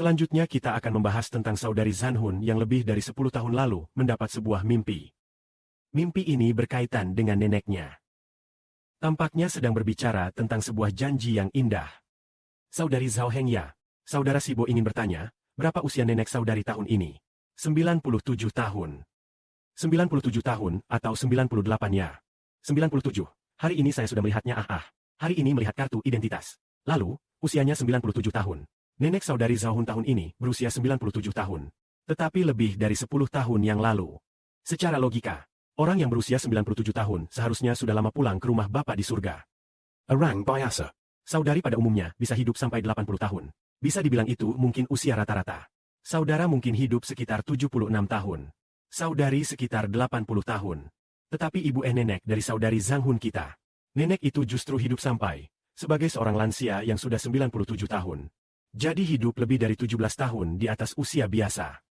Selanjutnya kita akan membahas tentang saudari Zanhun yang lebih dari 10 tahun lalu mendapat sebuah mimpi. Mimpi ini berkaitan dengan neneknya. Tampaknya sedang berbicara tentang sebuah janji yang indah. Saudari Zhao Hengya, saudara Sibo ingin bertanya, berapa usia nenek saudari tahun ini? 97 tahun. 97 tahun atau 98 ya? 97. Hari ini saya sudah melihatnya Hari ini melihat kartu identitas. Lalu, usianya 97 tahun. Nenek saudari Zhao tahun ini berusia 97 tahun. Tetapi lebih dari 10 tahun yang lalu. Secara logika, orang yang berusia 97 tahun seharusnya sudah lama pulang ke rumah Bapa di surga. Orang biasa. Saudari pada umumnya bisa hidup sampai 80 tahun. Bisa dibilang itu mungkin usia rata-rata. Saudara mungkin hidup sekitar 76 tahun. Saudari sekitar 80 tahun. Tetapi ibu nenek dari saudari Zanghun kita. Nenek itu justru hidup sampai sebagai seorang lansia yang sudah 97 tahun. Jadi hidup lebih dari 17 tahun di atas usia biasa.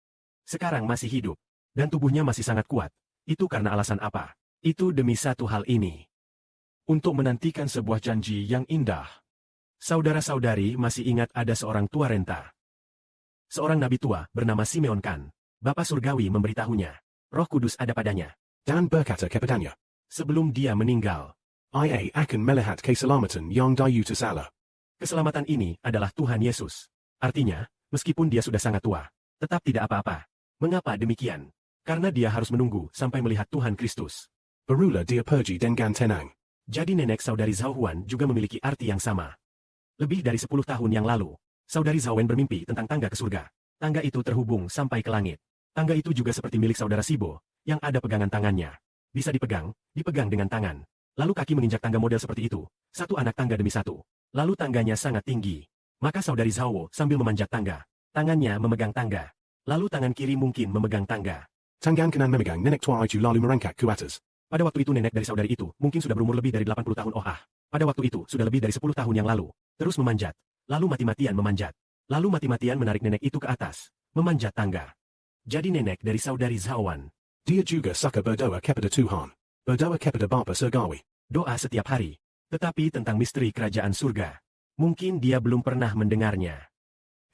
Sekarang masih hidup. Dan tubuhnya masih sangat kuat. Itu karena alasan apa? Itu demi satu hal ini. Untuk menantikan sebuah janji yang indah. Saudara-saudari masih ingat ada seorang tua renta. Seorang nabi tua bernama Simeon Kan. Bapa Surgawi memberitahunya. Roh Kudus ada padanya. Dan berkata kepadanya. Sebelum dia meninggal. Ia akan melihat keselamatan yang dayuta salah. Keselamatan ini adalah Tuhan Yesus. Artinya, meskipun dia sudah sangat tua, tetap tidak apa-apa. Mengapa demikian? Karena dia harus menunggu sampai melihat Tuhan Kristus. Barulah dia pergi dengan tenang. Jadi nenek saudari Zhao Huan juga memiliki arti yang sama. Lebih dari 10 tahun yang lalu, saudari Zhao Wen bermimpi tentang tangga ke surga. Tangga itu terhubung sampai ke langit. Tangga itu juga seperti milik saudara Sibo, yang ada pegangan tangannya. Bisa dipegang dengan tangan. Lalu kaki menginjak tangga model seperti itu, satu anak tangga demi satu. Lalu tangganya sangat tinggi. Maka saudari Zhao sambil memanjat tangga. Tangannya memegang tangga. Lalu tangan kiri mungkin memegang tangga. Tangan kanan memegang nenek tua itu lalu merangkak ke atas. Pada waktu itu nenek dari saudari itu mungkin sudah berumur lebih dari 80 tahun. Pada waktu itu sudah lebih dari 10 tahun yang lalu. Terus memanjat. Lalu mati-matian memanjat. Lalu mati-matian menarik nenek itu ke atas. Memanjat tangga. Jadi nenek dari saudari Zhaowan. Dia juga suka berdoa kepada Tuhan. Berdoa kepada Bapa Surgawi. Doa setiap hari. Tetapi tentang misteri kerajaan surga. Mungkin dia belum pernah mendengarnya.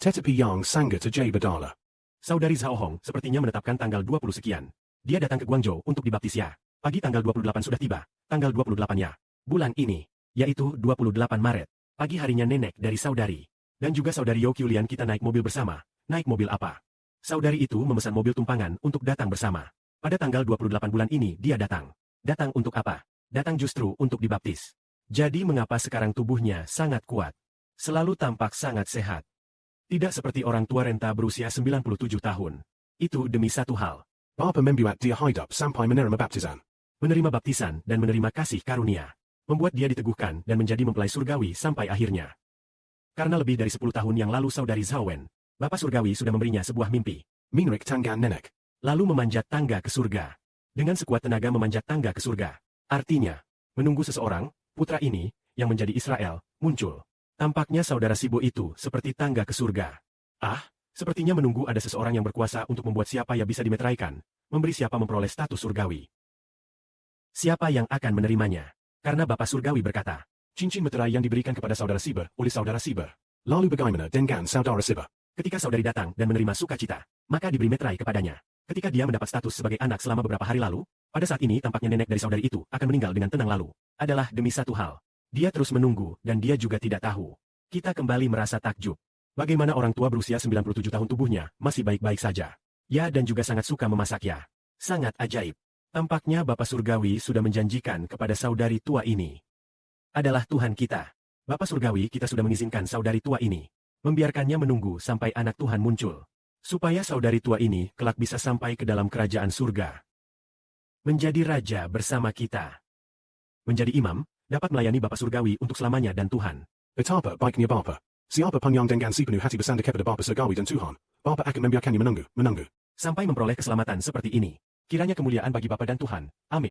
Tetapi yang sangat ajaib adalah. Saudari Zhao Hong sepertinya menetapkan tanggal 20 sekian. Dia datang ke Guangzhou untuk dibaptis ya. Pagi tanggal 28 sudah tiba. Tanggal 28 ya. Bulan ini. Yaitu 28 Maret. Pagi harinya nenek dari saudari. Dan juga saudari Yo Qiulian kita naik mobil bersama. Naik mobil apa? Saudari itu memesan mobil tumpangan untuk datang bersama. Pada tanggal 28 bulan ini dia datang. Datang untuk apa? Datang justru untuk dibaptis. Jadi mengapa sekarang tubuhnya sangat kuat? Selalu tampak sangat sehat. Tidak seperti orang tua renta berusia 97 tahun. Itu demi satu hal. Bapa membuat dia hidup sampai menerima baptisan. Menerima baptisan dan menerima kasih karunia. Membuat dia diteguhkan dan menjadi mempelai surgawi sampai akhirnya. Karena lebih dari 10 tahun yang lalu saudari Zhao Wen, Bapa Surgawi sudah memberinya sebuah mimpi. Mingrik tangga nenek. Lalu memanjat tangga ke surga. Dengan sekuat tenaga memanjat tangga ke surga. Artinya, menunggu seseorang, putra ini, yang menjadi Israel, muncul. Tampaknya saudara Sibo itu seperti tangga ke surga. Sepertinya menunggu ada seseorang yang berkuasa untuk membuat siapa yang bisa dimeteraikan, memberi siapa memperoleh status surgawi. Siapa yang akan menerimanya? Karena Bapa Surgawi berkata, cincin meterai yang diberikan kepada saudara Siber oleh saudara Siber. Lalu bagaimana dengan saudara Siber? Ketika saudari datang dan menerima sukacita, maka diberi meterai kepadanya. Ketika dia mendapat status sebagai anak selama beberapa hari lalu, pada saat ini tampaknya nenek dari saudari itu akan meninggal dengan tenang lalu. Adalah demi satu hal. Dia terus menunggu dan dia juga tidak tahu. Kita kembali merasa takjub. Bagaimana orang tua berusia 97 tahun tubuhnya masih baik-baik saja. Ya dan juga sangat suka memasak ya. Sangat ajaib. Tampaknya Bapa Surgawi sudah menjanjikan kepada saudari tua ini. Adalah Tuhan kita. Bapa Surgawi kita sudah mengizinkan saudari tua ini. Membiarkannya menunggu sampai anak Tuhan muncul. Supaya saudari tua ini kelak bisa sampai ke dalam kerajaan surga. Menjadi raja bersama kita. Menjadi imam, dapat melayani Bapa Surgawi untuk selamanya dan Tuhan. Betapa baiknya Bapa. Siapa pun yang dengan si penuh hati bersandar kepada Bapa Surgawi dan Tuhan, Bapa akan membiarkannya menunggu. Sampai memperoleh keselamatan seperti ini. Kiranya kemuliaan bagi Bapa dan Tuhan. Amin.